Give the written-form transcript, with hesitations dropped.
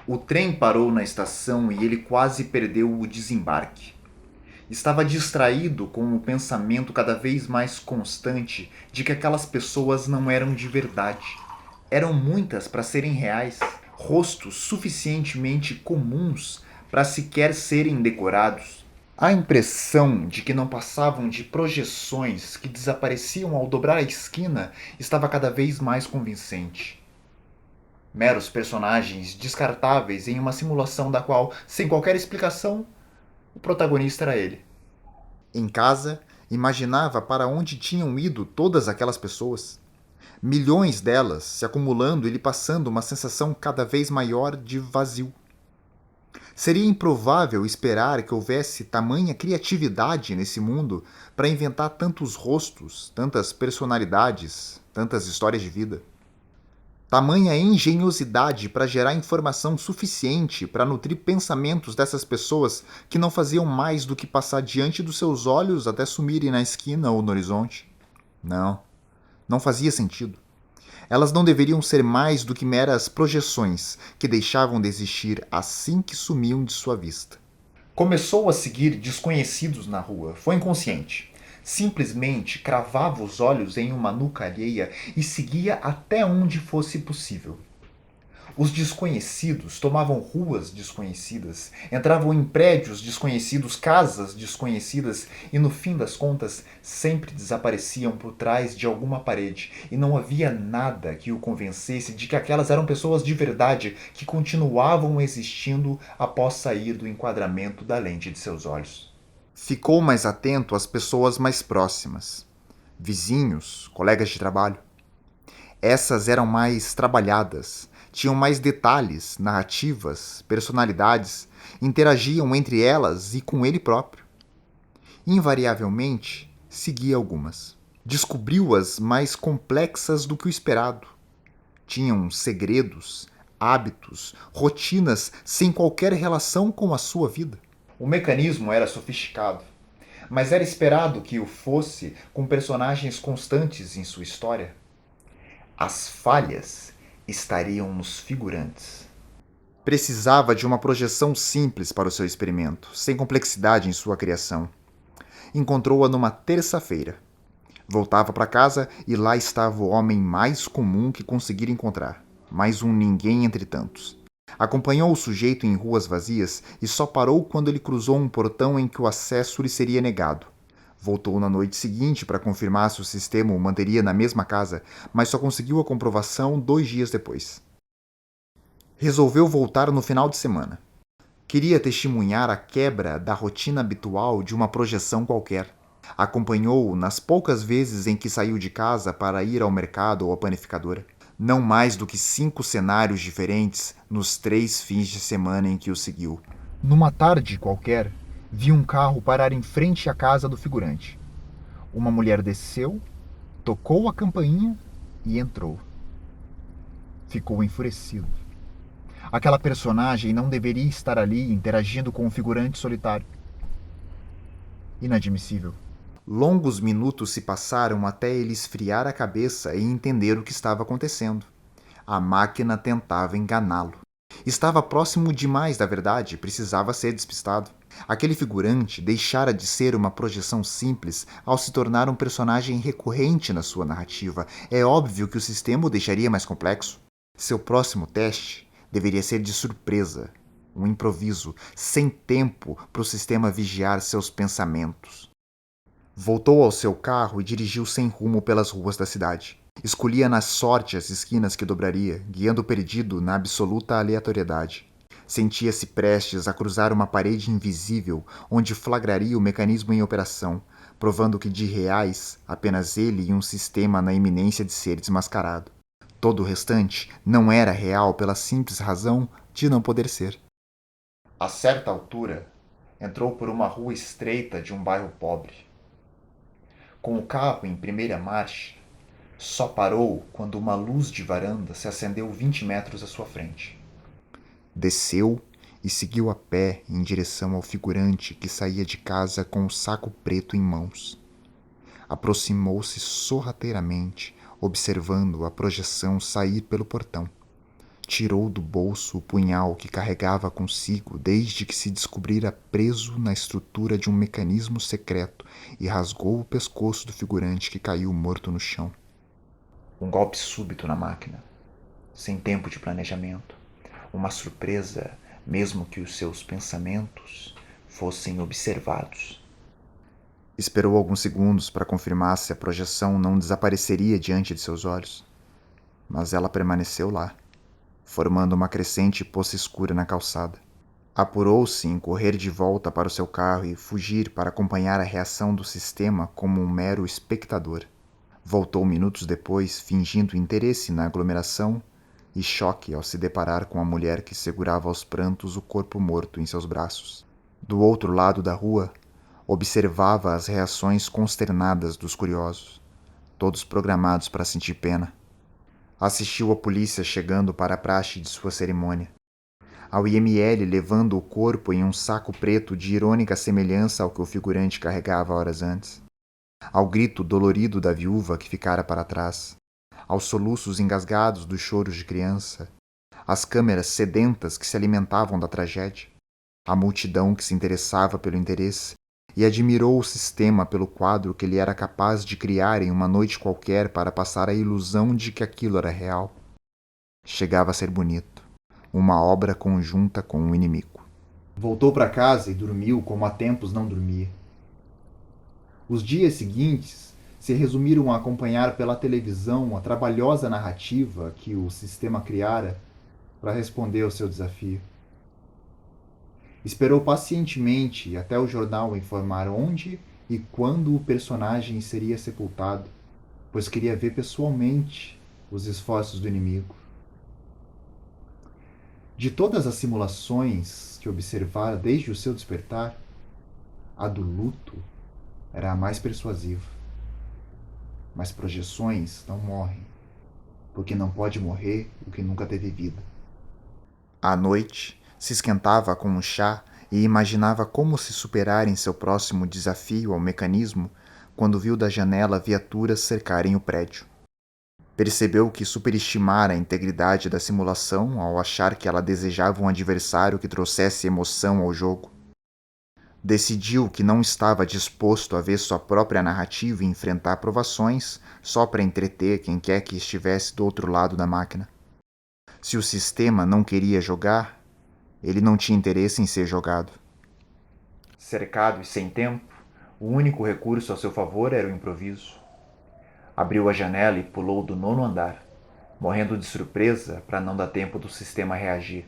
O trem parou na estação e ele quase perdeu o desembarque. Estava distraído com o pensamento cada vez mais constante de que aquelas pessoas não eram de verdade. Eram muitas para serem reais, rostos suficientemente comuns para sequer serem decorados. A impressão de que não passavam de projeções que desapareciam ao dobrar a esquina estava cada vez mais convincente. Meros personagens descartáveis em uma simulação da qual, sem qualquer explicação, o protagonista era ele. Em casa, imaginava para onde tinham ido todas aquelas pessoas. Milhões delas se acumulando e lhe passando uma sensação cada vez maior de vazio. Seria improvável esperar que houvesse tamanha criatividade nesse mundo para inventar tantos rostos, tantas personalidades, tantas histórias de vida. Tamanha engenhosidade para gerar informação suficiente para nutrir pensamentos dessas pessoas que não faziam mais do que passar diante dos seus olhos até sumirem na esquina ou no horizonte. Não, não fazia sentido. Elas não deveriam ser mais do que meras projeções que deixavam de existir assim que sumiam de sua vista. Começou a seguir desconhecidos na rua. Foi inconsciente. Simplesmente cravava os olhos em uma nuca alheia e seguia até onde fosse possível. Os desconhecidos tomavam ruas desconhecidas, entravam em prédios desconhecidos, casas desconhecidas e, no fim das contas, sempre desapareciam por trás de alguma parede e não havia nada que o convencesse de que aquelas eram pessoas de verdade que continuavam existindo após sair do enquadramento da lente de seus olhos. Ficou mais atento às pessoas mais próximas, vizinhos, colegas de trabalho. Essas eram mais trabalhadas, tinham mais detalhes, narrativas, personalidades, interagiam entre elas e com ele próprio. Invariavelmente, seguia algumas. Descobriu-as mais complexas do que o esperado. Tinham segredos, hábitos, rotinas sem qualquer relação com a sua vida. O mecanismo era sofisticado, mas era esperado que o fosse com personagens constantes em sua história. As falhas estariam nos figurantes. Precisava de uma projeção simples para o seu experimento, sem complexidade em sua criação. Encontrou-a numa terça-feira. Voltava para casa e lá estava o homem mais comum que conseguira encontrar. Mais um ninguém entre tantos. Acompanhou o sujeito em ruas vazias e só parou quando ele cruzou um portão em que o acesso lhe seria negado. Voltou na noite seguinte para confirmar se o sistema o manteria na mesma casa, mas só conseguiu a comprovação 2 dias depois. Resolveu voltar no final de semana. Queria testemunhar a quebra da rotina habitual de uma projeção qualquer. Acompanhou-o nas poucas vezes em que saiu de casa para ir ao mercado ou à panificadora. Não mais do que 5 cenários diferentes nos 3 fins de semana em que o seguiu. Numa tarde qualquer, vi um carro parar em frente à casa do figurante. Uma mulher desceu, tocou a campainha e entrou. Ficou enfurecido. Aquela personagem não deveria estar ali interagindo com um figurante solitário. Inadmissível. Longos minutos se passaram até ele esfriar a cabeça e entender o que estava acontecendo. A máquina tentava enganá-lo. Estava próximo demais da verdade, precisava ser despistado. Aquele figurante deixara de ser uma projeção simples ao se tornar um personagem recorrente na sua narrativa. É óbvio que o sistema o deixaria mais complexo. Seu próximo teste deveria ser de surpresa, um improviso, sem tempo para o sistema vigiar seus pensamentos. Voltou ao seu carro e dirigiu sem rumo pelas ruas da cidade. Escolhia na sorte as esquinas que dobraria, guiando o perdido na absoluta aleatoriedade. Sentia-se prestes a cruzar uma parede invisível onde flagraria o mecanismo em operação, provando que de reais apenas ele e um sistema na iminência de ser desmascarado. Todo o restante não era real pela simples razão de não poder ser. A certa altura, entrou por uma rua estreita de um bairro pobre. Com o carro em primeira marcha, só parou quando uma luz de varanda se acendeu 20 metros à sua frente. Desceu e seguiu a pé em direção ao figurante que saía de casa com o saco preto em mãos. Aproximou-se sorrateiramente, observando a projeção sair pelo portão. tirou do bolso o punhal que carregava consigo desde que se descobrira preso na estrutura de um mecanismo secreto e rasgou o pescoço do figurante que caiu morto no chão. Um golpe súbito na máquina, sem tempo de planejamento. Uma surpresa, mesmo que os seus pensamentos fossem observados. Esperou alguns segundos para confirmar se a projeção não desapareceria diante de seus olhos, mas ela permaneceu lá, formando uma crescente poça escura na calçada. Apurou-se em correr de volta para o seu carro e fugir para acompanhar a reação do sistema como um mero espectador. Voltou minutos depois, fingindo interesse na aglomeração e choque ao se deparar com a mulher que segurava aos prantos o corpo morto em seus braços. Do outro lado da rua, observava as reações consternadas dos curiosos, todos programados para sentir pena. Assistiu a polícia chegando para a praxe de sua cerimônia, ao IML levando o corpo em um saco preto de irônica semelhança ao que o figurante carregava horas antes, ao grito dolorido da viúva que ficara para trás, aos soluços engasgados dos choros de criança, às câmeras sedentas que se alimentavam da tragédia, à multidão que se interessava pelo interesse e admirou o sistema pelo quadro que ele era capaz de criar em uma noite qualquer para passar a ilusão de que aquilo era real. Chegava a ser bonito, uma obra conjunta com o inimigo. Voltou para casa e dormiu como há tempos não dormia. Os dias seguintes se resumiram a acompanhar pela televisão a trabalhosa narrativa que o sistema criara para responder ao seu desafio. Esperou pacientemente até o jornal informar onde e quando o personagem seria sepultado, pois queria ver pessoalmente os esforços do inimigo. De todas as simulações que observara desde o seu despertar, a do luto era a mais persuasiva. Mas projeções não morrem, porque não pode morrer o que nunca teve vida. À noite, se esquentava com um chá e imaginava como se superar em seu próximo desafio ao mecanismo quando viu da janela viaturas cercarem o prédio. Percebeu que superestimara a integridade da simulação ao achar que ela desejava um adversário que trouxesse emoção ao jogo. Decidiu que não estava disposto a ver sua própria narrativa e enfrentar provações só para entreter quem quer que estivesse do outro lado da máquina. Se o sistema não queria jogar, ele não tinha interesse em ser jogado. Cercado e sem tempo, o único recurso a seu favor era o improviso. Abriu a janela e pulou do 9º andar, morrendo de surpresa para não dar tempo do sistema reagir.